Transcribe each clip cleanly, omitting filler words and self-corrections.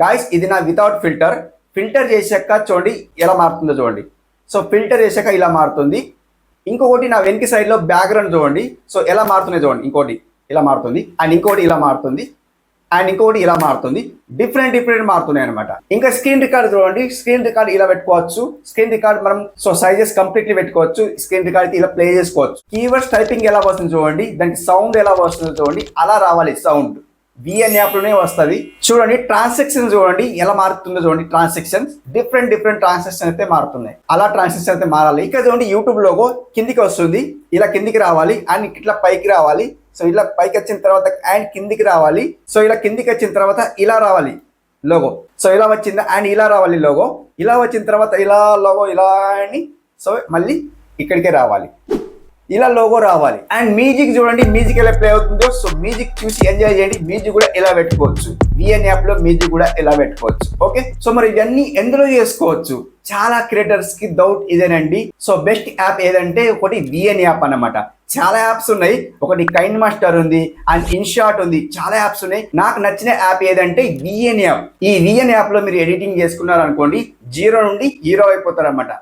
Guys ఇది నా without filter. Filter చేశాక చూడండి ఎలా మారుతుందో చూడండి. సో ఫిల్టర్ చేశాక ఇలా మారుతుంది. ఇంకొకటి నా వెనక సైడ్లో బ్యాక్గ్రౌండ్ చూడండి. సో ఎలా మారుతున్నాయి చూడండి. ఇంకోటి ఇలా మారుతుంది అండ్ ఇంకోటి ఇలా మారుతుంది అండ్ ఇంకోటి ఇలా మారుతుంది. డిఫరెంట్ మారుతున్నాయి అనమాట. ఇంకా స్క్రీన్ రికార్డ్ చూడండి. స్క్రీన్ రికార్డ్ ఇలా పెట్టుకోవచ్చు. స్క్రీన్ రికార్డ్ మనం సైజెస్ కంప్లీట్లీ పెట్టుకోవచ్చు. స్క్రీన్ రికార్డ్ ఇలా ప్లే చేసుకోవచ్చు. కీవర్డ్స్ టైపింగ్ ఎలా వస్తుంది చూడండి. దానికి సౌండ్ ఎలా వస్తుందో చూడండి. అలా రావాలి సౌండ్. విఎన్ యాప్లోనే వస్తుంది. చూడండి ట్రాన్సాక్షన్ చూడండి ఎలా మారుతుందో చూడండి. ట్రాన్సాక్షన్స్ డిఫరెంట్ ట్రాన్సాక్షన్ అయితే మారుతున్నాయి. అలా ట్రాన్సాక్షన్ అయితే మారాలి. ఇక్కడ చూడండి యూట్యూబ్ లోగో కిందికి వస్తుంది. ఇలా కిందికి రావాలి అండ్ ఇట్లా పైకి రావాలి. సో ఇలా పైకి వచ్చిన తర్వాత అండ్ కిందికి రావాలి. సో ఇలా కిందికి వచ్చిన తర్వాత ఇలా రావాలి లోగో. సో ఇలా వచ్చిందా అండ్ ఇలా రావాలి లోగో. ఇలా వచ్చిన తర్వాత ఇలా లోగో ఇలా అని సో మళ్ళీ ఇక్కడికే రావాలి. ఇలా లోగో రావాలి. అండ్ మ్యూజిక్ చూడండి మ్యూజిక్ ఎలా ప్లే అవుతుందో. సో మ్యూజిక్ చూసి ఎంజాయ్ చేయండి. మ్యూజిక్ కూడా ఎలా పెట్టుకోవచ్చు. విఎన్ యాప్ లో మ్యూజిక్ కూడా ఎలా పెట్టుకోవచ్చు. ఓకే సో మరి ఇవన్నీ ఎందులో చేసుకోవచ్చు. చాలా క్రియేటర్స్ కి డౌట్ ఇదేనండి. సో బెస్ట్ యాప్ ఏదంటే ఒకటి విఎన్ యాప్ అన్నమాట. చాలా యాప్స్ ఉన్నాయి. ఒకటి కైన్ మాస్టర్ ఉంది అండ్ ఇన్షాట్ ఉంది. చాలా యాప్స్ ఉన్నాయి. నాకు నచ్చిన యాప్ ఏదంటే విఎన్ యాప్. ఈ విఎన్ యాప్ లో మీరు ఎడిటింగ్ చేసుకున్నారు అనుకోండి 0 నుండి హీరో అయిపోతారు అనమాట.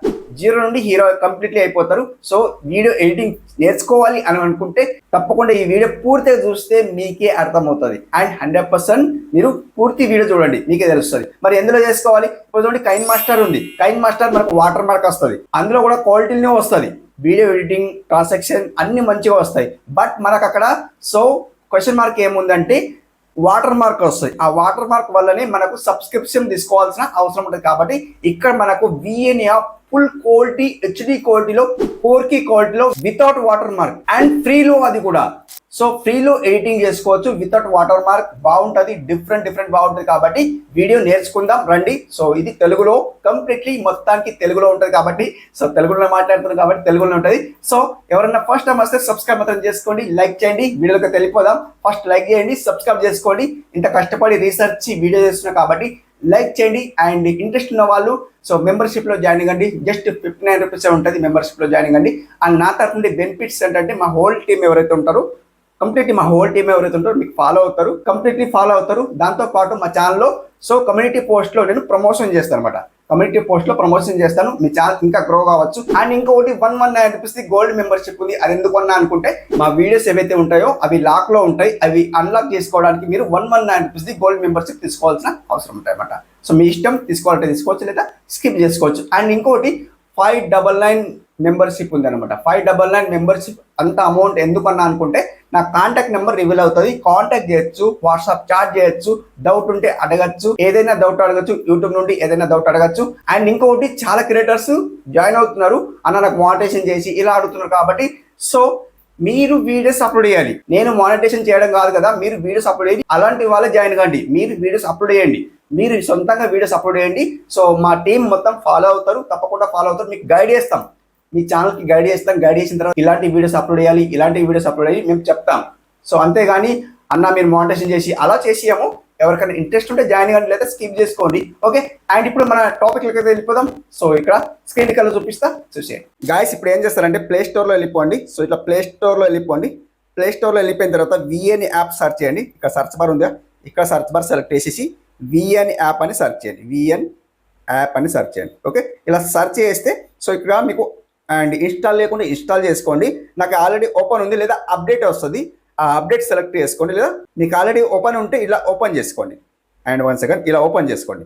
0 నుండి హీరో కంప్లీట్లీ అయిపోతారు. సో వీడియో ఎడిటింగ్ నేర్చుకోవాలి అని అనుకుంటే తప్పకుండా ఈ వీడియో పూర్తిగా చూస్తే మీకే అర్థమవుతుంది. అండ్ 100% మీరు పూర్తి వీడియో చూడండి మీకే తెలుస్తుంది. మరి ఎందులో చేసుకోవాలి. ఇప్పుడు చూడండి కైన్ మాస్టర్ ఉంది. కైన్ మాస్టర్ మనకు వాటర్ మార్క్ వస్తుంది. అందులో కూడా క్వాలిటీనే వస్తుంది. వీడియో ఎడిటింగ్ ట్రాన్సాక్షన్ అన్ని మంచిగా వస్తాయి. బట్ మనకు అక్కడ సో క్వశ్చన్ మార్క్ ఏముందంటే వాటర్ మార్క్ వస్తుంది. ఆ వాటర్ మార్క్ వల్లనే మనకు సబ్స్క్రిప్షన్ తీసుకోవాల్సిన అవసరం ఉంటుంది. కాబట్టి ఇక్కడ మనకు VN app full quality HD క్వాలిటీలో 4K క్వాలిటీలో వితౌట్ వాటర్ మార్క్ అండ్ ఫ్రీలో అది కూడా. సో ఫ్రీలో ఎడిటింగ్ చేసుకోవచ్చు వితౌట్ వాటర్ మార్క్. బాగుంటుంది. డిఫరెంట్ బాగుంటుంది. కాబట్టి వీడియో నేర్చుకుందాం రండి. సో ఇది తెలుగులో కంప్లీట్లీ మొత్తానికి తెలుగులో ఉంటుంది. కాబట్టి సో తెలుగులో మాట్లాడుతున్నాం కాబట్టి తెలుగులో ఉంటుంది. సో ఎవరైనా ఫస్ట్ టైం వస్తే సబ్స్క్రైబ్ మాత్రం చేసుకోండి. లైక్ చేయండి. వీడియోలోకి వెళ్ళిపోదాం. ఫస్ట్ లైక్ చేయండి. సబ్స్క్రైబ్ చేసుకోండి. ఇంత కష్టపడి రీసెర్చ్ వీడియో చేస్తున్నాం కాబట్టి లైక్ చేయండి. అండ్ ఇంట్రెస్ట్ ఉన్న వాళ్ళు సో మెంబర్షిప్లో జాయిన్ అవ్వండి. జస్ట్ 59 రూపీస్ ఉంటుంది మెంబర్షిప్లో జాయిన్ అవ్వండి. అండ్ నా తరఫు నుండి బెనిఫిట్స్ ఏంటంటే మా హోల్ టీమ్ ఎవరైతే ఉంటారో కంప్లీట్లీ మా హోల్ టీమ్ ఎవరైతే ఉంటారో మీకు కంప్లీట్లీ ఫాలో అవుతారు. దాంతోపాటు మా ఛానల్లో సో కమ్యూనిటీ పోస్ట్లో నేను ప్రమోషన్ చేస్తాను అనమాట. కమ్యూనిటీ పోస్ట్లో ప్రమోషన్ చేస్తాను. మీ ఛానల్ ఇంకా గ్రో కావచ్చు. అండ్ ఇంకొకటి 119 రూపీస్ గోల్డ్ మెంబర్షిప్ ఉంది. అది ఎందుకన్నా అనుకుంటే మా వీడియోస్ ఏవైతే ఉంటాయో అవి లాక్లో ఉంటాయి. అవి అన్లాక్ చేసుకోవడానికి మీరు 119 రూపీస్ గోల్డ్ మెంబర్షిప్ తీసుకోవాల్సిన అవసరం ఉంటాయి అన్నమాట. సో మీ ఇష్టం తీసుకోవాలంటే తీసుకోవచ్చు లేదా స్కిప్ చేసుకోవచ్చు. అండ్ ఇంకోటి 599 మెంబర్షిప్ ఉంది అనమాట. 599 మెంబర్షిప్ అంత అమౌంట్ ఎందుకన్నా అనుకుంటే నా కాంటాక్ట్ నెంబర్ రివీల్ అవుతుంది. కాంటాక్ట్ చేయొచ్చు, వాట్సాప్ చాట్ చేయొచ్చు, డౌట్ ఉంటే అడగచ్చు, ఏదైనా డౌట్ అడగచ్చు, యూట్యూబ్ నుండి ఏదైనా డౌట్ అడగచ్చు. అండ్ ఇంకొకటి చాలా క్రియేటర్స్ జాయిన్ అవుతున్నారు అన్న నాకు మానిటైజేషన్ చేసి ఇలా అడుగుతున్నారు. కాబట్టి సో మీరు వీడియోస్ అప్లోడ్ చేయాలి. నేను మానిటైజేషన్ చేయడం కాదు కదా, మీరు వీడియోస్ అప్లోడ్ చేయండి. అలాంటి వాళ్ళే జాయిన్ కండి. మీరు వీడియోస్ అప్లోడ్ చేయండి. మీరు సొంతంగా వీడియోస్ అప్లోడ్ చేయండి. సో మా టీం మొత్తం ఫాలో అవుతారు. తప్పకుండా ఫాలో అవుతారు. మీకు గైడ్ చేస్తాం. మీ ఛానల్కి గైడ్ చేస్తాం. గైడ్ చేసిన తర్వాత ఇలాంటి వీడియోస్ అప్లోడ్ చేయాలి, ఇలాంటి వీడియోస్ అప్లోడ్ చేయాలి మేము చెప్తాం. సో అంతేగాని అన్న మీరు మానిటైజేషన్ చేసి అలా చేసేయము. ఎవరికైనా ఇంట్రెస్ట్ ఉంటే జాయిన్ కానీ లేదా స్కిప్ చేసుకోండి. ఓకే అండ్ ఇప్పుడు మన టాపిక్లకి వెళ్ళిపోదాం. సో ఇక్కడ స్క్రీన్ కలర్ చూపిస్తా చూసేయండి. గాయస్ ఇప్పుడు ఏం చేస్తారంటే ప్లే స్టోర్లో వెళ్ళిపోండి. సో ఇట్లా ప్లే స్టోర్లో వెళ్ళిపోండి. ప్లే స్టోర్లో వెళ్ళిపోయిన తర్వాత విఎన్ యాప్ సెర్చ్ చేయండి. ఇక్కడ సెర్చ్ బార్ ఉందా, ఇక్కడ సెర్చ్ బార్ సెలెక్ట్ చేసేసి విఎన్ యాప్ అని సెర్చ్ చేయండి. విఎన్ యాప్ అని సెర్చ్ చేయండి. ఓకే ఇలా సెర్చ్ చేస్తే సో ఇక్కడ మీకు అండ్ ఇన్స్టాల్ లేకుండా ఇన్స్టాల్ చేసుకోండి. నాకు ఆల్రెడీ ఓపెన్ ఉంది లేదా అప్డేట్ వస్తుంది. ఆ అప్డేట్ సెలెక్ట్ చేసుకోండి. లేదా మీకు ఆల్రెడీ ఓపెన్ ఉంటే ఇలా ఓపెన్ చేసుకోండి. అండ్ 1 సెకండ్ ఇలా ఓపెన్ చేసుకోండి.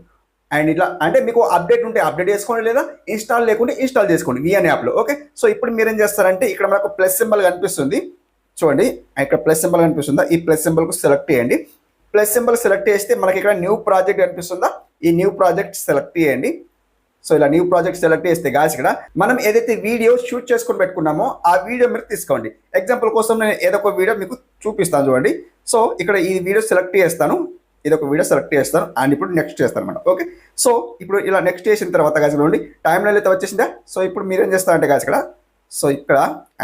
అండ్ ఇట్లా అంటే మీకు అప్డేట్ ఉంటే అప్డేట్ చేసుకోండి, లేదా ఇన్స్టాల్ లేకుంటే ఇన్స్టాల్ చేసుకోండి విఎన్ యాప్లో. ఓకే సో ఇప్పుడు మీరు ఏం చేస్తారంటే ఇక్కడ మనకు ప్లస్ సింబల్ కనిపిస్తుంది చూడండి. ఇక్కడ ప్లస్ సింబల్ కనిపిస్తుందా, ఈ ప్లస్ సింబల్కు సెలెక్ట్ చేయండి. ప్లస్ సింబల్ సెలెక్ట్ చేస్తే మనకి ఇక్కడ న్యూ ప్రాజెక్ట్ కనిపిస్తుందా, ఈ న్యూ ప్రాజెక్ట్ సెలెక్ట్ చేయండి. సో ఇలా న్యూ ప్రాజెక్ట్ సెలెక్ట్ చేస్తే గాయస్ ఇక్కడ మనం ఏదైతే వీడియో షూట్ చేసుకొని పెట్టుకున్నామో ఆ వీడియో మీరు తీసుకోండి. ఎగ్జాంపుల్ కోసం నేను ఏదో ఒక వీడియో మీకు చూపిస్తాను చూడండి. సో ఇక్కడ ఈ వీడియో సెలెక్ట్ చేస్తాను, ఇదొక వీడియో సెలెక్ట్ చేస్తాను అండ్ ఇప్పుడు నెక్స్ట్ చేస్తాను అనమాట. ఓకే సో ఇప్పుడు ఇలా నెక్స్ట్ చేసిన తర్వాత గాయస్ చూడండి టైం లైన్ అయితే వచ్చేసిందా. సో ఇప్పుడు మీరు ఏం చేస్తారంటే గాయస్ ఇక్కడ సో ఇక్కడ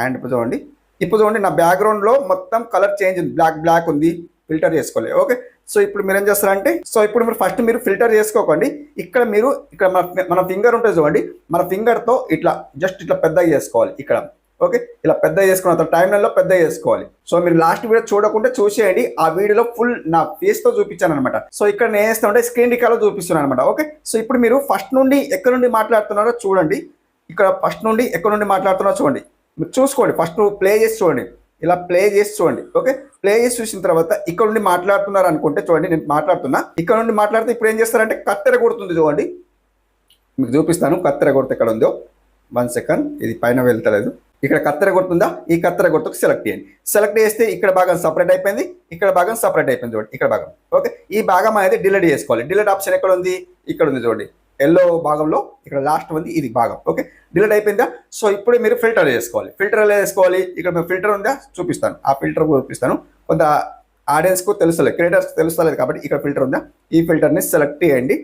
అండ్ ఇప్పుడు చూడండి నా బ్యాక్గ్రౌండ్లో మొత్తం కలర్ చేంజ్ ఉంది. బ్లాక్ ఉంది. ఫిల్టర్ చేసుకోలేదు. ఓకే సో ఇప్పుడు మీరు ఏం చేస్తారంటే సో ఇప్పుడు మీరు ఫస్ట్ మీరు ఫిల్టర్ చేసుకోకండి. ఇక్కడ మీరు ఇక్కడ మన ఫింగర్ ఉంటుంది చూడండి. మన ఫింగర్తో ఇట్లా జస్ట్ ఇట్లా పెద్దగా చేసుకోవాలి. ఇక్కడ ఓకే, ఇలా పెద్ద చేసుకున్న తర్వాత టైం లైన్లో పెద్ద చేసుకోవాలి. సో మీరు లాస్ట్ వీడియో చూడకుండా చూసేయండి, ఆ వీడియోలో ఫుల్ నా ఫేస్తో చూపించాను అనమాట. సో ఇక్కడ నేను వేస్తామంటే స్క్రీన్ రికార్డ్లో చూపిస్తున్నాను అనమాట. ఓకే, సో ఇప్పుడు మీరు ఫస్ట్ నుండి ఎక్కడ నుండి మాట్లాడుతున్నారో చూడండి. ఇక్కడ ఫస్ట్ నుండి ఎక్కడ నుండి మాట్లాడుతున్నారో చూడండి, మీరు చూసుకోండి. ఫస్ట్ ప్లే చేసి చూడండి, ఇలా ప్లే చేసి చూడండి. ఓకే, ప్లే చేసి చూసిన తర్వాత ఇక్కడ నుండి మాట్లాడుతున్నారు అనుకుంటే చూడండి, నేను మాట్లాడుతున్నా. ఇక్కడ నుండి మాట్లాడితే ఇప్పుడు ఏం చేస్తారంటే కత్తెర కొడుతుంది చూడండి. మీకు చూపిస్తాను కత్తెర కొడితే ఎక్కడ ఉందో. 1 సెకండ్, ఇది పైన వెళ్తలేదు. ఇక్కడ కత్తెర కొడుతుందా, ఈ కత్తెర కొడుతూ సెలెక్ట్ చేయండి. సెలెక్ట్ చేస్తే ఇక్కడ భాగం సపరేట్ అయిపోయింది, ఇక్కడ భాగం సపరేట్ అయిపోయింది చూడండి, ఇక్కడ భాగం. ఓకే, ఈ భాగం అనేది డిలీట్ చేసుకోవాలి. డిలీట్ ఆప్షన్ ఎక్కడ ఉంది, ఇక్కడ ఉంది చూడండి, ఎల్లో భాగంలో ఇక్కడ లాస్ట్ ఉంది ఇది భాగం. ఓకే, డిలీట్ అయిపోయిందా. సో ఇప్పుడు మీరు ఫిల్టర్ చేసుకోవాలి. ఫిల్టర్ ఎలా చేసుకోవాలి, ఇక్కడ మీరు ఫిల్టర్ ఉందా చూపిస్తాను, ఆ ఫిల్టర్ చూపిస్తాను. కొంత ఆడియన్స్కు తెలుస్తలేదు, క్రియేటర్స్కి తెలుస్తలేదు కాబట్టి ఇక్కడ ఫిల్టర్ ఉందా, ఈ ఫిల్టర్ని సెలెక్ట్ చేయండి.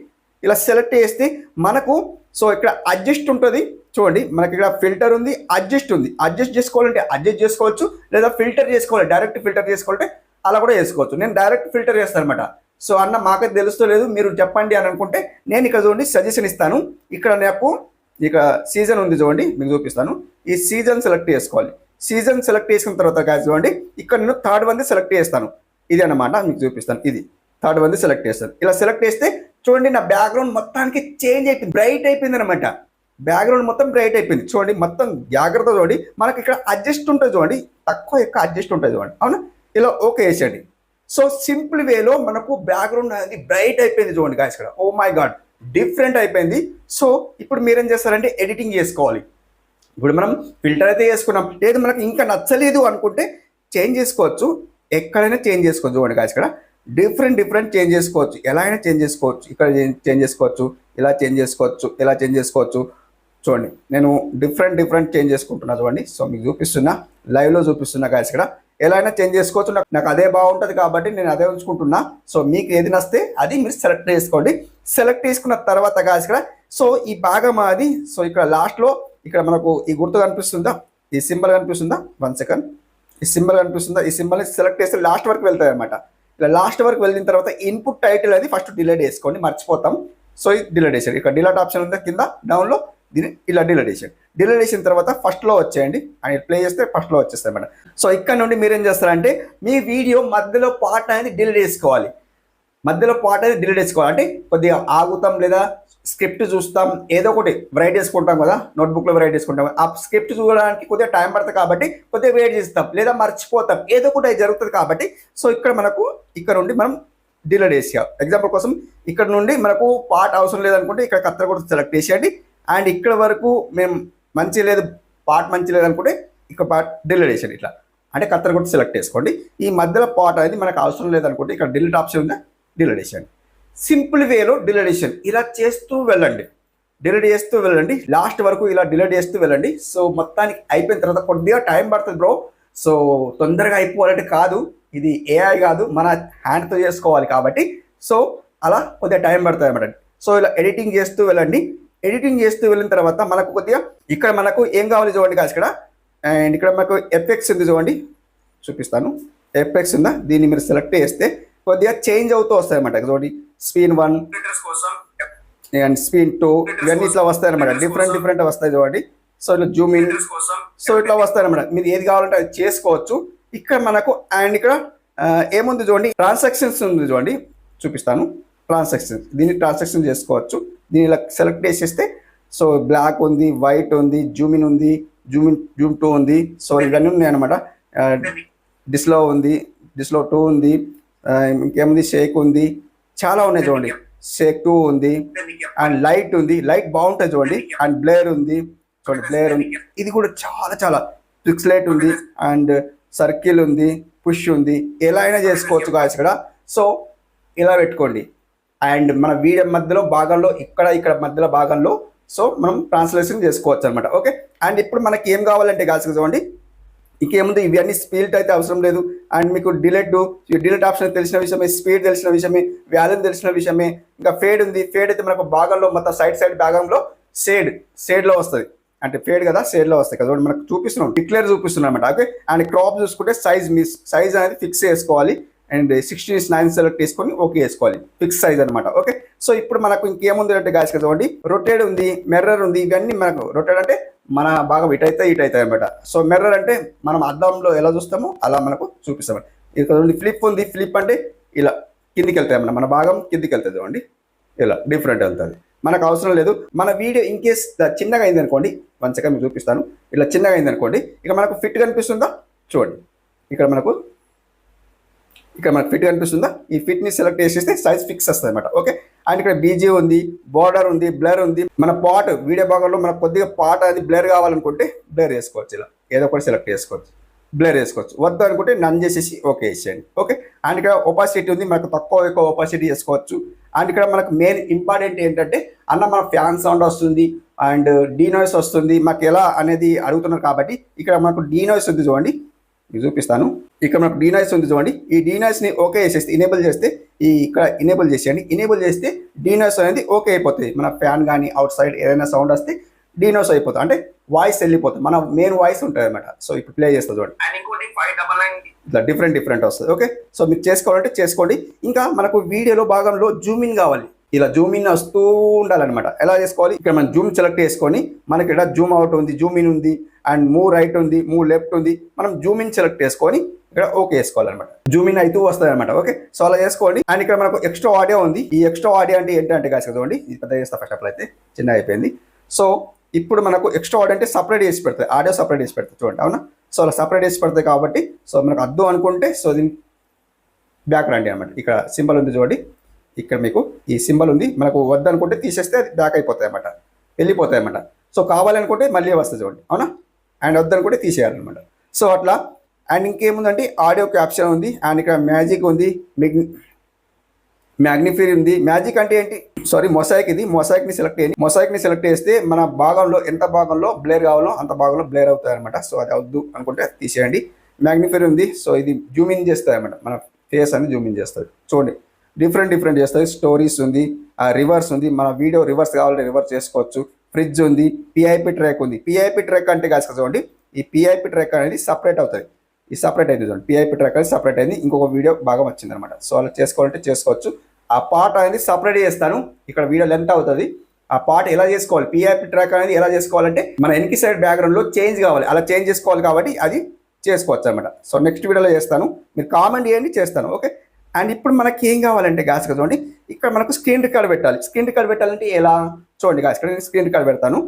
ఇలా సెలెక్ట్ చేస్తే మనకు సో ఇక్కడ అడ్జస్ట్ ఉంటుంది చూడండి. మనకి ఇక్కడ ఫిల్టర్ ఉంది, అడ్జస్ట్ ఉంది. అడ్జస్ట్ చేసుకోవాలంటే అడ్జస్ట్ చేసుకోవచ్చు, లేదా ఫిల్టర్ చేసుకోవాలి, డైరెక్ట్ ఫిల్టర్ చేసుకోవాలంటే అలా కూడా చేసుకోవచ్చు. నేను డైరెక్ట్ ఫిల్టర్ చేస్తాను అనమాట. సో అన్న మాకైతే తెలుస్తలేదు, మీరు చెప్పండి అని అనుకుంటే నేను ఇక్కడ చూడండి సజెషన్ ఇస్తాను. ఇక్కడ నాకు ఇక సీజన్ ఉంది చూడండి, మీకు చూపిస్తాను. ఈ సీజన్ సెలెక్ట్ చేసుకోవాలి. సీజన్ సెలెక్ట్ చేసుకున్న తర్వాత కాదు చూడండి, ఇక్కడ నేను థర్డ్ వన్ సెలెక్ట్ చేస్తాను. ఇది అన్నమాట, మీకు చూపిస్తాను. ఇది థర్డ్ వన్ సెలెక్ట్ చేస్తాను. ఇలా సెలెక్ట్ చేస్తే చూడండి నా బ్యాక్గ్రౌండ్ మొత్తానికి చేంజ్ అయిపోయింది, బ్రైట్ అయిపోయింది అనమాట. బ్యాక్గ్రౌండ్ మొత్తం బ్రైట్ అయిపోయింది చూడండి. మొత్తం జాగ్రత్త చూడండి, మనకి ఇక్కడ అడ్జస్ట్ ఉంటుంది చూడండి, తక్కువ ఎక్కువ అడ్జస్ట్ ఉంటుంది చూడండి. అవునా, ఇలా ఓకే వేసేయండి. సో సింపుల్ వేలో మనకు బ్యాక్గ్రౌండ్ అనేది బ్రైట్ అయిపోయింది చూడండి గాయ్స్. ఇక్కడ ఓ మై గాడ్ డిఫరెంట్ అయిపోయింది. సో ఇప్పుడు మీరేం చేస్తారంటే ఎడిటింగ్ చేసుకోవాలి. ఇప్పుడు మనం ఫిల్టర్ అయితే చేసుకున్నాం, లేదు మనకు ఇంకా నచ్చలేదు అనుకుంటే చేంజ్ చేసుకోవచ్చు, ఎక్కడైనా చేంజ్ చేసుకోవచ్చు చూడండి గాయ్స్. ఇక్కడ డిఫరెంట్ చేంజ్ చేసుకోవచ్చు, ఎలా అయినా చేంజ్ చేసుకోవచ్చు. ఇక్కడ చేంజ్ చేసుకోవచ్చు, ఇలా చేంజ్ చేసుకోవచ్చు, ఇలా చేంజ్ చేసుకోవచ్చు. చూడండి నేను డిఫరెంట్ చేంజ్ చేసుకుంటున్నా చూడండి. సో మీకు చూపిస్తున్నా, లైవ్లో చూపిస్తున్నా గాయ్స్. ఇక్కడ ఎలా అయినా చేంజ్ చేసుకోవచ్చు, నాకు అదే బాగుంటుంది కాబట్టి నేను అదే ఉంచుకుంటున్నా. సో మీకు ఏది నస్తే అది మీరు సెలెక్ట్ చేసుకోండి. సెలెక్ట్ చేసుకున్న తర్వాత గాయ్స్ ఇక్కడ సో ఈ భాగం అది. సో ఇక్కడ లాస్ట్లో ఇక్కడ మనకు ఈ గుర్తు కనిపిస్తుందా, ఈ సింబల్ కనిపిస్తుందా, 1 సెకండ్, ఈ సింబల్ కనిపిస్తుందా, ఈ సింబల్ని సెలెక్ట్ చేస్తే లాస్ట్ వరకు వెళ్తాయి అనమాట. ఇలా లాస్ట్ వరకు వెళ్ళిన తర్వాత ఇన్పుట్ టైటిల్ అది ఫస్ట్ డిలీట్ చేసుకోండి, మర్చిపోతాం. సో ఇది డిలీట్ చేసాడు. ఇక్కడ డిలీట్ ఆప్షన్ ఉంది కింద డౌన్లో, దీన్ని ఇలా డిలీట్ చేసాడు. డిలీట్ చేసిన తర్వాత ఫస్ట్లో వచ్చేయండి, అని ప్లే చేస్తే ఫస్ట్లో వచ్చేస్తాయి అన్నమాట. సో ఇక్కడ నుండి మీరు ఏం చేస్తారంటే మీ వీడియో మధ్యలో పార్ట్ అనేది డిలీట్ చేసుకోవాలి. మధ్యలో పార్ట్ అనేది డిలీట్ చేసుకోవాలి అంటే కొద్దిగా ఆగుతాం, లేదా స్క్రిప్ట్ చూస్తాం, ఏదో ఒకటి రైట్ చేసుకుంటాం కదా, నోట్బుక్లో రైట్ చేసుకుంటాం. ఆ స్క్రిప్ట్ చూడడానికి కొద్దిగా టైం పడుతుంది కాబట్టి కొద్దిగా వెయిట్ చేస్తాం, లేదా మర్చిపోతాం, ఏదో ఒకటి జరుగుతుంది కాబట్టి. సో ఇక్కడ మనకు ఇక్కడ నుండి మనం డిలీట్ చేసాం. ఎగ్జాంపుల్ కోసం ఇక్కడ నుండి మనకు పార్ట్ అవసరం లేదనుకుంటే ఇక్కడ కత్తెర కూడా సెలెక్ట్ చేసేయండి. అండ్ ఇక్కడ వరకు మేము మంచి లేదు, పార్ట్ మంచి లేదనుకుంటే ఇక్కడ పార్ట్ డిలీట్ చేసేయండి. ఇట్లా అంటే కత్తెర కూడా సెలెక్ట్ చేసుకోండి. ఈ మధ్యలో పార్ట్ అనేది మనకు అవసరం లేదనుకుంటే ఇక్కడ డిలీట్ ఆప్షన్ ఉందా, డిలీట్ చేసేయండి. సింపుల్ వేలో డిలీట్ చేసేయండి. ఇలా చేస్తూ వెళ్ళండి, డిలీట్ చేస్తూ వెళ్ళండి, లాస్ట్ వరకు ఇలా డిలీట్ చేస్తూ వెళ్ళండి. సో మొత్తానికి అయిపోయిన తర్వాత కొద్దిగా టైం పడుతుంది బ్రో. సో తొందరగా అయిపోవాలంటే కాదు, ఇది ఏఐ కాదు, మన హ్యాండ్తో చేసుకోవాలి కాబట్టి. సో అలా కొద్దిగా టైం పడుతుంది అన్నమాట. సో ఇలా ఎడిటింగ్ చేస్తూ వెళ్ళండి. ఎడిటింగ్ చేస్తూ వెళ్ళిన తర్వాత మనకు కొద్దిగా ఇక్కడ మనకు ఏం కావాలి చూడండి కాదు ఇక్కడ. అండ్ ఇక్కడ మనకు ఎఫెక్ట్స్ ఉంది చూడండి, చూపిస్తాను. ఎఫెక్ట్స్ ఉందా, దీన్ని మీరు సెలెక్ట్ చేస్తే కొద్దిగా చేంజ్ అవుతూ వస్తాయి అన్నమాట. చూడండి స్పీన్ 1 అండ్ స్పీన్ 2 ఇవన్నీ ఇట్లా వస్తాయి అనమాట. డిఫరెంట్ వస్తాయి చూడండి. సో ఇట్లా జూమ్ ఇన్, సో ఇట్లా వస్తాయి అనమాట. మీరు ఏది కావాలంటే అది చేసుకోవచ్చు. ఇక్కడ మనకు అండ్ ఇక్కడ ఏముంది చూడండి, ట్రాన్సాక్షన్స్ ఉంది చూడండి, చూపిస్తాను. ట్రాన్సాక్షన్, దీన్ని ట్రాన్సాక్షన్ చేసుకోవచ్చు. దీన్ని ఇలా సెలెక్ట్ చేసేస్తే సో బ్లాక్ ఉంది, వైట్ ఉంది, జూమ్ ఇన్ ఉంది, జూమ్ 2 ఉంది. సో ఇవన్నీ ఉన్నాయి అనమాట. డిస్లో ఉంది, డిస్లో 2 ఉంది, ఇంకేముంది షేక్ ఉంది, చాలా ఉన్నాయి చూడండి. షేక్ 2 ఉంది అండ్ లైట్ ఉంది, లైట్ బాగుంటుంది చూడండి. అండ్ బ్లేర్ ఉంది చూడండి, బ్లేర్ ఉంది. ఇది కూడా చాలా పిక్సెలేట్ ఉంది అండ్ సర్కిల్ ఉంది, పుష్ ఉంది, ఎలా అయినా చేసుకోవచ్చు గాయ్స్ ఇక్కడ. సో ఇలా పెట్టుకోండి. అండ్ మన వీడియో మధ్యలో భాగంలో ఇక్కడ మధ్యలో భాగంలో సో మనం ట్రాన్స్లేషన్ చేసుకోవచ్చు అనమాట. ఓకే, అండ్ ఇప్పుడు మనకి ఏం కావాలంటే గాయ్స్ చూడండి, ఇంకేముంది ఇవన్నీ స్పీడ్ అయితే అవసరం లేదు. అండ్ మీకు డిలీట్ ఆప్షన్ తెలిసిన విషయమే, స్పీడ్ తెలిసిన విషయమే, వాల్యూమ్ తెలిసిన విషయమే. ఇంకా ఫేడ్ ఉంది, ఫేడ్ అయితే మనకు భాగంలో మొత్తం సైడ్ భాగంలో షేడ్లో వస్తుంది. అంటే ఫేడ్ కదా, షేడ్లో వస్తాయి కదా, మనకు చూపిస్తున్నాం, డిక్లేర్ చూపిస్తున్నాం అనమాట. ఓకే, అండ్ క్రాప్ చూసుకుంటే సైజ్ అనేది ఫిక్స్ చేసుకోవాలి. అండ్ 16:9 సెలెక్ట్ చేసుకొని ఓకే వేసుకోవాలి, ఫిక్స్ సైజ్ అనమాట. ఓకే, సో ఇప్పుడు మనకు ఇంకేముంది అంటే గాయస్ చూడండి, రొటేట్ ఉంది, మిర్రర్ ఉంది. ఇవన్నీ మనకు రొటేట్ అంటే మన భాగం ఇటు అవుతాయి అనమాట. సో మిర్రర్ అంటే మనం అద్దంలో ఎలా చూస్తామో అలా మనకు చూపిస్తాం. ఇక్కడ ఫ్లిప్ ఉంది, ఫ్లిప్ అంటే ఇలా కిందికి వెళ్తాయి అన్నమాట, మన భాగం కిందికి వెళ్తుంది చూడండి, ఇలా డిఫరెంట్ వెళ్తుంది. మనకు అవసరం లేదు. మన వీడియో ఇన్ కేస్ చిన్నగా అయింది అనుకోండి, వన్ సెకండ్ మీకు చూపిస్తాను. ఇలా చిన్నగా అయింది అనుకోండి, ఇక మనకు ఫిట్ కనిపిస్తుందా చూడండి, ఇక్కడ మనకు ఫిట్ కనిపిస్తుందా, ఈ ఫిట్ని సెలెక్ట్ చేసేస్తే సైజ్ ఫిక్స్ వస్తుంది అనమాట. ఓకే, అండ్ ఇక్కడ బీజీ ఉంది, బార్డర్ ఉంది, బ్లర్ ఉంది. మన పాట్ వీడియో భాగంలో మనకు కొద్దిగా పాట్ అది బ్లర్ కావాలనుకుంటే బ్లర్ వేసుకోవచ్చు, ఇలా ఏదో ఒకటి సెలెక్ట్ చేసుకోవచ్చు, బ్లర్ వేసుకోవచ్చు. వద్దు అనుకుంటే నన్ చేసేసి ఓకే వేసేయండి. ఓకే, అండ్ ఇక్కడ ఒపాసిటీ ఉంది, మనకు తక్కువ ఎక్కువ ఒపాసిటీ చేసుకోవచ్చు. అండ్ ఇక్కడ మనకు మెయిన్ ఇంపార్టెంట్ ఏంటంటే అన్న మన ఫ్యాన్ సౌండ్ వస్తుంది అండ్ డీనాయిస్ వస్తుంది, మాకు ఎలా అనేది అడుగుతున్నారు కాబట్టి ఇక్కడ మనకు డీనాయిస్ ఉంది చూడండి, మీకు చూపిస్తాను. ఇక్కడ మనకు డీనాయిస్ ఉంది చూడండి, ఈ డీనాయిస్ని ఓకే చేసేస్తే ఇనేబుల్ చేస్తే ఇక్కడ ఇనేబుల్ చేసేయండి. ఇనేబుల్ చేస్తే డీనాయిస్ అనేది ఓకే అయిపోతుంది. మన ఫ్యాన్ కానీ అవుట్ సైడ్ ఏదైనా సౌండ్ వస్తే డీనాయిస్ అయిపోతుంది, అంటే వాయిస్ వెళ్ళిపోతుంది, మన మెయిన్ వాయిస్ ఉంటుంది అనమాట. సో ఇప్పుడు ప్లే చేస్తుంది చూడండి, అండ్ ఇంకోటి 599 ఇట్లా డిఫరెంట్ వస్తుంది. ఓకే, సో మీరు చేసుకోవాలంటే చేసుకోండి. ఇంకా మనకు వీడియోలో భాగంలో జూమ్ ఇన్ కావాలి, ఇలా జూమ్ ఇన్ వస్తూ ఉండాలన్నమాట. ఎలా చేసుకోవాలి, ఇక్కడ మనం జూమ్ సెలెక్ట్ చేసుకొని మనకి ఇక్కడ జూమ్ అవుట్ ఉంది, జూమ్ ఇన్ ఉంది, అండ్ మూవ్ రైట్ ఉంది, మూవ్ లెఫ్ట్ ఉంది. మనం జూమ్ ఇన్ సెలెక్ట్ చేసుకొని ఇక్కడ ఓకే వేసుకోవాలన్నమాట, జూమ్ ఇన్ అయితే వస్తుంది అనమాట. ఓకే, సో అలా చేసుకోండి. అండ్ ఇక్కడ మనకు ఎక్స్ట్రా ఆడియో ఉంది. ఈ ఎక్స్ట్రా ఆడియో అంటే ఏంటంటే కాదు చూడండి, ఇది పెద్ద చేస్తా ఫస్ట్ అప్పుడు అయితే చిన్న అయిపోయింది. సో ఇప్పుడు మనకు ఎక్స్ట్రా ఆడియో అంటే సపరేట్ చేసి పెడతాయి, ఆడియో సపరేట్ చేసి పెడతాయి చూడండి, అవునా. సో అలా సపరేట్ చేసి పెడతాయి కాబట్టి సో మనకు అద్దు అనుకుంటే సో దీని బ్యాక్ రండి అనమాట. ఇక్కడ సింబల్ ఉంది చూడండి, ఇక్కడ మీకు ఈ సింబల్ ఉంది, మనకు వద్దనుకుంటే తీసేస్తే అది బ్యాక్ అయిపోతాయి అన్నమాట, వెళ్ళిపోతాయి అన్నమాట. సో కావాలనుకుంటే మళ్ళీ వస్తుంది చూడండి, అవునా. అండ్ వద్దనుకుంటే తీసేయాలన్నమాట. సో అట్లా. అండ్ ఇంకేముందంటే ఆడియో క్యాప్షన్ ఉంది, అండ్ ఇక్కడ మ్యాజిక్ ఉంది, మ్యాగ్నిఫైర్ ఉంది. మ్యాజిక్ అంటే ఏంటి, సారీ మొసాయిక్. ఇది మొసాయిక్ని సెలెక్ట్ చేయండి. మొసాయిక్ని సెలెక్ట్ చేస్తే మన భాగంలో ఎంత భాగంలో బ్లేర్ కావాలో అంత భాగంలో బ్లేర్ అవుతాయి అనమాట. సో అది అవద్దు అనుకుంటే తీసేయండి. మ్యాగ్నిఫైర్ ఉంది, సో ఇది జూమ్ ఇన్ చేస్తుంది అనమాట, మన ఫేస్ అని జూమ్ ఇన్ చేస్తుంది చూడండి, డిఫరెంట్ చేస్తుంది. స్టోరీస్ ఉంది, రివర్స్ ఉంది, మన వీడియో రివర్స్ కావాలంటే రివర్స్ చేసుకోవచ్చు. ఫ్రిడ్జ్ ఉంది, పిఐపి ట్రాక్ ఉంది. పిఐపి ట్రాక్ అంటే కాదు చూడండి, ఈ పిఐపి ట్రాక్ అనేది సపరేట్ అవుతుంది, ఈ సపరేట్ అయింది చూడండి, పిఐపి ట్రాక్ అనేది సపరేట్ అయింది, ఇంకొక వీడియో భాగం వచ్చింది అనమాట. సో అలా చేసుకోవాలంటే చేసుకోవచ్చు. ఆ పార్ట్ అనేది సపరేట్ చేస్తాను, ఇక్కడ వీడియో లెంత్ అవుతుంది. ఆ పార్ట్ ఎలా చేసుకోవాలి, పిఐపి ట్రాక్ అనేది ఎలా చేసుకోవాలంటే మన వెనక సైడ్ బ్యాక్గ్రౌండ్లో చేంజ్ కావాలి, అలా చేంజ్ చేసుకోవాలి కాబట్టి అది చేసుకోవచ్చు అనమాట. సో నెక్స్ట్ వీడియోలో చేస్తాను, మీరు కామెంట్ చేయండి, చేస్తాను. ఓకే, అండ్ ఇప్పుడు మనకి ఏం కావాలంటే గాస్ చూడండి, ఇక్కడ మనకు స్క్రీన్ రికార్డ్ పెట్టాలి. స్క్రీన్ రికార్డ్ పెట్టాలంటే ఎలా చూడండి గాస్, ఇక్కడ నేను స్క్రీన్ రికార్డ్ పెడతాను.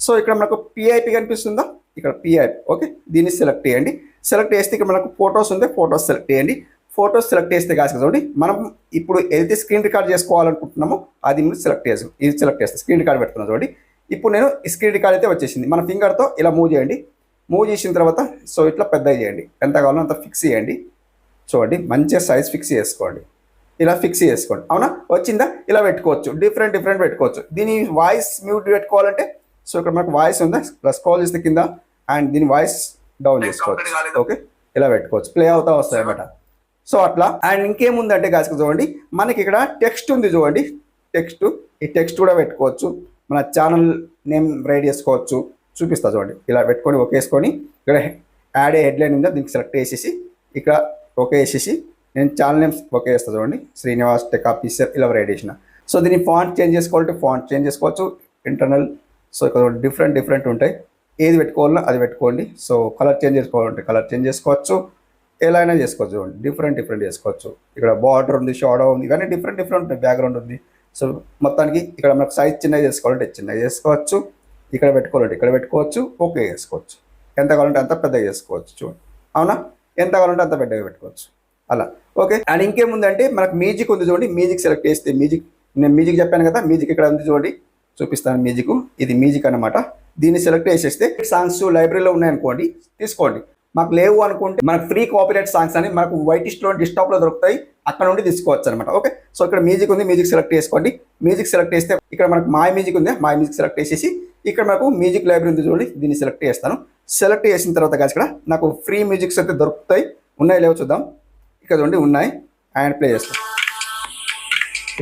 సో ఇక్కడ మనకు పిఐపి కనిపిస్తుందా, ఇక్కడ పిఐపి. ఓకే, దీన్ని సెలెక్ట్ చేయండి. సెలెక్ట్ చేస్తే ఇక్కడ మనకు ఫొటోస్ ఉంది, ఫొటోస్ సెలెక్ట్ చేయండి. ఫొటోస్ సెలెక్ట్ చేస్తే కాదు చూడండి, మనం ఇప్పుడు ఏదైతే స్క్రీన్ రికార్డ్ చేసుకోవాలనుకుంటున్నామో అది మీరు సెలెక్ట్ చేసి ఇది సెలెక్ట్ చేస్తే స్క్రీన్ రికార్డ్ పెడుతున్నాను చూడండి. ఇప్పుడు నేను స్క్రీన్ రికార్డ్ అయితే వచ్చేసింది. మన ఫింగర్తో ఇలా మూవ్ చేయండి. మూవ్ చేసిన తర్వాత సో ఇట్లా పెద్దగా చేయండి, ఎంత కావాలో అంత ఫిక్స్ చేయండి చూడండి, మంచిగా సైజ్ ఫిక్స్ చేసుకోండి, ఇలా ఫిక్స్ చేసుకోండి. అవునా, వచ్చిందా, ఇలా పెట్టుకోవచ్చు, డిఫరెంట్ పెట్టుకోవచ్చు. దీని వాయిస్ మ్యూట్ పెట్టుకోవాలంటే సో ఇక్కడ మనకు వాయిస్ ఉందా, స్క్రోల్ చేస్తే కింద, అండ్ దీని వాయిస్ డౌన్ చేసుకోవచ్చు. ఓకే, ఇలా పెట్టుకోవచ్చు, ప్లే అవుతా వస్తాయి అన్నమాట. సో అట్లా. అండ్ ఇంకేముందంటే కాస్త చూడండి, మనకి ఇక్కడ టెక్స్ట్ ఉంది చూడండి, టెక్స్ట్. ఈ టెక్స్ట్ కూడా పెట్టుకోవచ్చు, మన ఛానల్ నేమ్ రైట్ చేసుకోవచ్చు. చూపిస్తా చూడండి, ఇలా పెట్టుకొని ఓకే వేసుకొని ఇక్కడ యాడ్ ఏ హెడ్లైన్ ఉందా దీనికి సెలెక్ట్ చేసేసి ఇక్కడ ఓకే వేసేసి నేను ఛానల్ నేమ్స్ ఓకే వేస్తాను చూడండి, శ్రీనివాస్ టెక్ ఆఫీసర్ ఇలా రైట్ చేసిన. సో దీన్ని ఫాంట్ చేంజ్ చేసుకోవాలంటే ఫాంట్ చేంజ్ చేసుకోవచ్చు, ఇంటర్నల్. సో ఇక్కడ డిఫరెంట్ ఉంటాయి, ఏది పెట్టుకోవాలో అది పెట్టుకోండి. సో కలర్ చేంజ్ చేసుకోవాలంటే కలర్ చేంజ్ చేసుకోవచ్చు, ఎలా అయినా చేసుకోవచ్చు చూడండి, డిఫరెంట్ చేసుకోవచ్చు. ఇక్కడ బార్డర్ ఉంది, షాడో ఉంది, ఇవన్నీ డిఫరెంట్ ఉంటాయి, బ్యాక్గ్రౌండ్ ఉంది. సో మొత్తానికి ఇక్కడ మనకు సైజ్ చిన్నగా చేసుకోవాలంటే చిన్నగా చేసుకోవచ్చు, ఇక్కడ పెట్టుకోవాలంటే ఇక్కడ పెట్టుకోవచ్చు, ఓకే చేసుకోవచ్చు. ఎంత కావాలంటే అంత పెద్దగా చేసుకోవచ్చు చూడండి, అవునా. ఎంత కావాలంటే అంత పెద్దగా పెట్టుకోవచ్చు అలా. ఓకే, అండ్ ఇంకేముందంటే మనకు మ్యూజిక్ ఉంది చూడండి, మ్యూజిక్ సెలెక్ట్ చేస్తే నేను మ్యూజిక్ చెప్పాను కదా, మ్యూజిక్ ఇక్కడ ఉంది చూడండి, చూపిస్తాను మ్యూజిక్. ఇది మ్యూజిక్ అనమాట. దీన్ని సెలెక్ట్ చేసేస్తే సాంగ్స్ లైబ్రరీలో ఉన్నాయనుకోండి తీసుకోండి. మాకు లేవు అనుకుంటే మనకు ఫ్రీ కాపీరైట్ సాంగ్స్ అని మనకు వైటిష్లో డిస్టాప్లో దొరుకుతాయి, అక్కడ నుండి తీసుకోవచ్చు అనమాట. ఓకే, సో ఇక్కడ మ్యూజిక్ ఉంది, మ్యూజిక్ సెలెక్ట్ చేసుకోండి. మ్యూజిక్ సెలెక్ట్ చేస్తే ఇక్కడ మనకు మై మ్యూజిక్ ఉంది, మై మ్యూజిక్ సెలెక్ట్ చేసేసి ఇక్కడ మనకు మ్యూజిక్ లైబ్రరీ ఉంది చూడండి, దీన్ని సెలెక్ట్ చేస్తాను. సెలెక్ట్ చేసిన తర్వాత కాదు ఇక్కడ నాకు ఫ్రీ మ్యూజిక్స్ అయితే దొరుకుతాయి, ఉన్నాయి లేవు చూద్దాం. ఇక్కడ చూడండి ఉన్నాయి, అండ్ ప్లే చేస్తాం.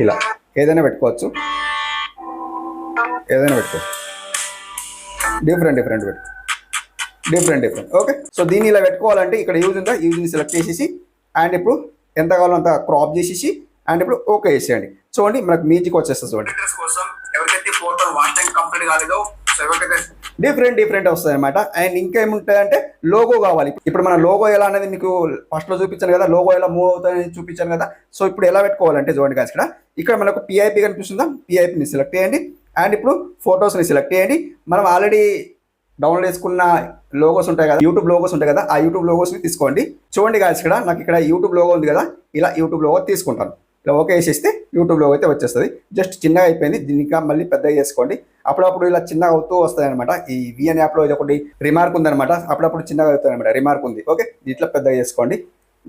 ఇలా ఏదైనా పెట్టుకోవచ్చు, డిఫరెంట్ ఓకే, సో దీన్ని ఇలా పెట్టుకోవాలంటే ఇక్కడ యూజ్ ఉందా, యూజ్ని సెలెక్ట్ చేసేసి అండ్ ఇప్పుడు ఎంత కావాలో అంత క్రాప్ చేసేసి అండ్ ఇప్పుడు ఓకే చేసేయండి. చూడండి మనకు మ్యూజిక్ వచ్చేస్తుంది. చూడండి కోసం ఎవరికైతే ఫోటో వాచ్ టైం కంప్లీట్ కాలేదో డిఫరెంట్ వస్తాయి అనమాట. అండ్ ఇంకా ఏముంటాయంటే లోగో కావాలి. ఇప్పుడు మన లోగో ఎలా అనేది మీకు ఫస్ట్ లో చూపించాను కదా, లోగో ఎలా మూవ్ అవుతుందని చూపించాను కదా. సో ఇప్పుడు ఎలా పెట్టుకోవాలంటే చూడండి guys, ఇక్కడ మనకు పిఐపి కనిపిస్తుందా, పిఐపిని సెలెక్ట్ చేయండి. అండ్ ఇప్పుడు ఫొటోస్ని సెలెక్ట్ చేయండి. మనం ఆల్రెడీ డౌన్లోడ్ చేసుకున్న లోగోస్ ఉంటాయి కదా, యూట్యూబ్ లోగోస్ ఉంటాయి కదా, ఆ యూట్యూబ్ లోగోస్ని తీసుకోండి. చూడండి guys, నాకు ఇక్కడ యూట్యూబ్ లోగో ఉంది కదా, ఇలా యూట్యూబ్ లోగో తీసుకుంటాను. ఇలా ఓకే వేసేస్తే యూట్యూబ్ లోగో అయితే వచ్చేస్తుంది. జస్ట్ చిన్నగా అయిపోయింది, దీన్ని ఇంకా మళ్ళీ పెద్దగా చేసుకోండి. అప్పుడప్పుడు ఇలా చిన్నగా అవుతూ వస్తాయి అనమాట. ఈ విఎన్ యాప్లో ఇది ఒకటి రిమార్క్ ఉందనమాట, అప్పుడప్పుడు చిన్నగా అవుతుంది అనమాట, రిమార్క్ ఉంది. ఓకే, ఇట్లా పెద్దగా చేసుకోండి.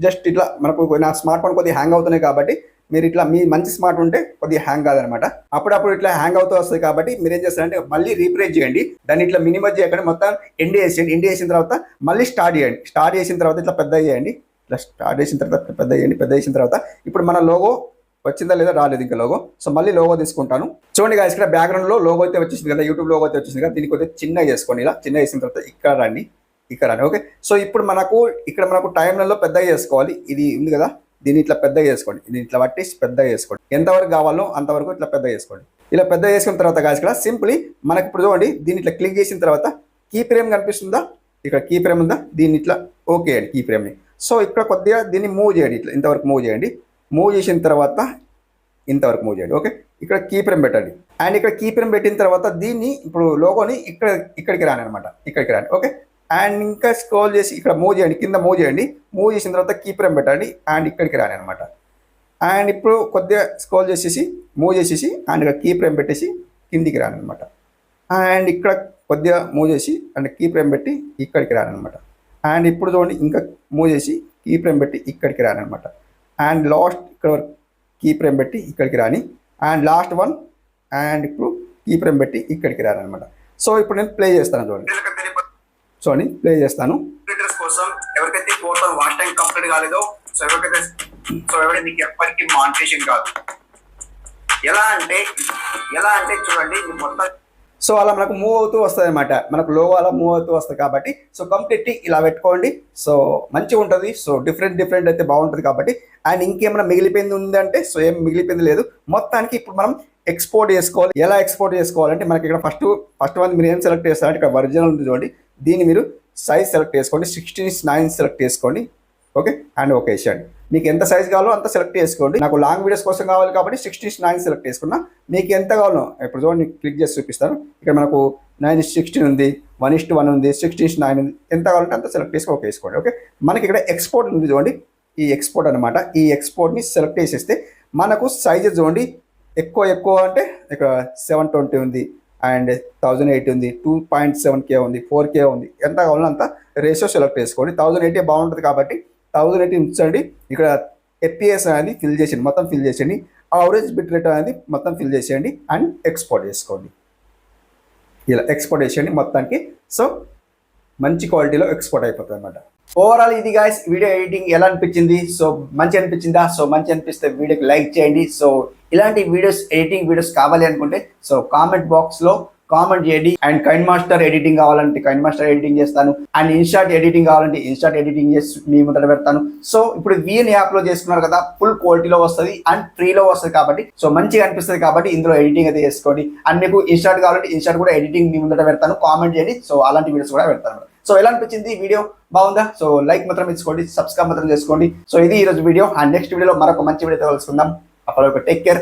జస్ట్ ఇట్లా మనకు నా స్మార్ట్ ఫోన్ కొద్దిగా హ్యాంగ్ అవుతున్నాయి కాబట్టి మీరు ఇట్లా మీ మంచి స్మార్ట్ ఉంటే కొద్దిగా హ్యాంగ్ కాదనమాట. అప్పుడప్పుడు ఇట్లా హ్యాంగ్ అవుతూ వస్తుంది కాబట్టి మీరు ఏం చేస్తారంటే మళ్ళీ రీప్లేస్ చేయండి. దాన్ని ఇట్లా మినిమైజ్ చేయకండి, మొత్తం ఎండ్ చేసేయండి. ఎండ్ చేసిన తర్వాత మళ్ళీ స్టార్ట్ చేయండి. స్టార్ట్ చేసిన తర్వాత ఇట్లా పెద్దగా చేయండి. ఇట్లా స్టార్ట్ చేసిన తర్వాత పెద్ద చేయండి. పెద్ద చేసిన తర్వాత ఇప్పుడు మన లోగో వచ్చిందా లేదా, రాలేదు ఇంకా లోగో. సో మళ్ళీ లోగో తీసుకుంటాను. చూడండి guys, ఇక్కడ బ్యాక్గ్రౌండ్ లో లోగో అయితే వచ్చేసింది కదా, యూట్యూబ్ లోగో అయితే వచ్చేసింది కదా. దీనికి కొద్దిగా చిన్నగా చేసుకోండి. ఇలా చిన్నగా చేసిన తర్వాత ఇక్కడ రండి. ఓకే. సో ఇప్పుడు ఇక్కడ మనకు టైంలలో పెద్దగా చేసుకోవాలి. ఇది ఉంది కదా, దీన్ని ఇట్లా పెద్దగా చేసుకోండి. దీన్ని ఇట్లా పట్టి పెద్దగా చేసుకోండి. ఎంతవరకు కావాలో అంతవరకు ఇట్లా పెద్దగా చేసుకోండి. ఇలా పెద్దగా చేసుకున్న తర్వాత guys, ఇక్కడ సింప్లీ మనకి ఇప్పుడు చూడండి, దీన్ని ఇట్లా క్లిక్ చేసిన తర్వాత కీ ఫ్రేమ్ కనిపిస్తుందా, ఇక్కడ కీ ఫ్రేమ్ ఉందా, దీన్ని ఇట్లా ఓకే అండి కీ ఫ్రేమ్ని. సో ఇక్కడ కొద్దిగా దీన్ని మూవ్ చేయండి. ఇట్లా ఇంతవరకు మూవ్ చేయండి. మూవ్ చేసిన తర్వాత ఇంతవరకు మూవ్ చేయండి. ఓకే, ఇక్కడ కీ ఫ్రేమ్ పెట్టండి. అండ్ ఇక్కడ కీ ఫ్రేమ్ పెట్టిన తర్వాత దీన్ని ఇప్పుడు లోగోని ఇక్కడికి రాని అనమాట, ఇక్కడికి రాని. ఓకే, అండ్ ఇంకా స్క్రోల్ చేసి ఇక్కడ మూవ్ చేయండి, కింద మూవ్ చేయండి. మూవ్ చేసిన తర్వాత కీ ఫ్రేమ్ పెట్టండి అండ్ ఇక్కడికి రాని అనమాట. అండ్ ఇప్పుడు కొద్దిగా స్క్రోల్ చేసేసి మూవ్ చేసేసి అండ్ ఇక్కడ కీ ఫ్రేమ్ పెట్టేసి కిందికి రాని అనమాట. అండ్ ఇక్కడ కొద్దిగా మూవ్ చేసి అండ్ కీ ఫ్రేమ్ పెట్టి ఇక్కడికి రాని అనమాట. అండ్ ఇప్పుడు చూడండి ఇంకా మూవ్ చేసి కీ ఫ్రేమ్ పెట్టి ఇక్కడికి రాని అనమాట. అండ్ లాస్ట్ ఇక్కడ కీ ఫ్రేమ్ పెట్టి ఇక్కడికి రాని. అండ్ లాస్ట్ వన్ అండ్ ఇప్పుడు కీ ఫ్రేమ్ పెట్టి ఇక్కడికి రాని అనమాట. సో ఇప్పుడు నేను ప్లే చేస్తాను. చూడండి ప్లే చేస్తాను. కోసం ఎవరికైతే ఫోటో వాచ్ టైం కంప్లీట్ కాలేదో, సో ఎవరైతే మీకు ఎప్పటికీ మానిటైజేషన్ కాదు. ఎలా అంటే చూడండి మొత్తం. సో అలా మనకు మూవ్ అవుతూ వస్తుంది అనమాట, మనకు లోగో అలా మూవ్ అవుతూ వస్తుంది కాబట్టి సో కంప్లీట్లీ ఇలా పెట్టుకోండి. సో మంచిగా ఉంటుంది. సో డిఫరెంట్ అయితే బాగుంటుంది కాబట్టి. అండ్ ఇంకేమైనా మిగిలిపోయింది ఉందంటే సో ఏం మిగిలిపోయింది లేదు. మొత్తానికి ఇప్పుడు మనం ఎక్స్పోర్ట్ చేసుకోవాలి. ఎలా ఎక్స్పోర్ట్ చేసుకోవాలంటే మనకి ఇక్కడ ఫస్ట్ వన్ మీరు ఏం సెలెక్ట్ చేస్తారంటే ఇక్కడ ఒరిజినల్ ఉంది చూడండి, దీన్ని మీరు సైజ్ సెలెక్ట్ చేసుకోండి. 16:9 సెలెక్ట్ చేసుకోండి. ఓకే, అండ్ ఓకే చేయండి. మీకు ఎంత సైజ్ కావాలో అంత సెలెక్ట్ చేసుకోండి. నాకు లాంగ్ వీడియోస్ కోసం కావాలి కాబట్టి 16:9 సెలెక్ట్ చేసుకున్నా. మీకు ఎంత కావాలో ఇప్పుడు చూడండి క్లిక్ చేసి చూపిస్తాను. ఇక్కడ మనకు 9:16 ఉంది, 1:1 ఉంది, 16:9 ఉంది. ఎంత కావాలంటే అంత సెలెక్ట్ చేసి ఓకే వేసుకోండి. ఓకే, మనకి ఇక్కడ ఎక్స్పోర్ట్ ఉంది చూడండి, ఈ ఎక్స్పోర్ట్ అనమాట. ఈ ఎక్స్పోర్ట్ని సెలెక్ట్ చేసేస్తే మనకు సైజెస్ చూడండి ఎక్కువ అంటే ఇక్కడ 720 ఉంది అండ్ 1080 ఉంది, 2.7K ఉంది, 4K ఉంది. ఎంత కావాలో అంత రేషియో సెలెక్ట్ చేసుకోండి. 1080 బాగుంటుంది కాబట్టి 1080 ఉంచండి. ఇక్కడ FPS అనేది మొత్తం ఫిల్ చేసేయండి. యావరేజ్ బిట్ రేట్ అనేది మొత్తం ఫిల్ చేసేయండి అండ్ ఎక్స్పోర్ట్ చేసుకోండి. ఇలా ఎక్స్పోర్ట్ చేసేయండి మొత్తానికి. సో మంచి క్వాలిటీలో ఎక్స్పోర్ట్ అయిపోతుంది అనమాట. ఓవరాల్ ఇది గాయస్ వీడియో ఎడిటింగ్ ఎలా అనిపించింది? సో మంచి అనిపించిందా? సో మంచి అనిపిస్తే వీడియోకి లైక్ చేయండి. సో ఇలాంటి వీడియోస్ ఎడిటింగ్ వీడియోస్ కావాలి అనుకుంటే సో కామెంట్ బాక్స్లో కామెంట్ చేయండి. అండ్ కైన్ మాస్టర్ ఎడిటింగ్ కావాలంటే కైన్ మాస్టర్ ఎడిటింగ్ చేస్తాను. అండ్ ఇన్స్టాట్ ఎడిటింగ్ కావాలంటే ఇన్స్టాట్ ఎడిటింగ్ చేసి మీ ముందర పెడతాను. సో ఇప్పుడు విఎన్ యాప్లో చేసుకున్నారు కదా, ఫుల్ క్వాలిటీలో వస్తుంది అండ్ ఫ్రీలో వస్తుంది కాబట్టి సో మంచిగా అనిపిస్తుంది కాబట్టి ఇందులో ఎడిటింగ్ అయితే చేసుకోండి. అండ్ మీకు ఇన్స్టాట్ కావాలంటే ఇన్స్టాట్ కూడా ఎడిటింగ్ మీ ముందర పెడతాను. కామెంట్ చేయండి. సో అలాంటి వీడియోస్ కూడా పెడతాను. సో ఎలా అనిపించింది వీడియో? బాగుందా? సో లైక్ మాత్రం ఇచ్చుకోండి, సబ్స్క్రైబ్ మాత్రం చేసుకోండి. సో ఇది ఈరోజు వీడియో. అండ్ నెక్స్ట్ వీడియోలో మరొక మంచి వీడియోతో కలుసుకుందాం. అప్పటివరకు టేక్ కేర్.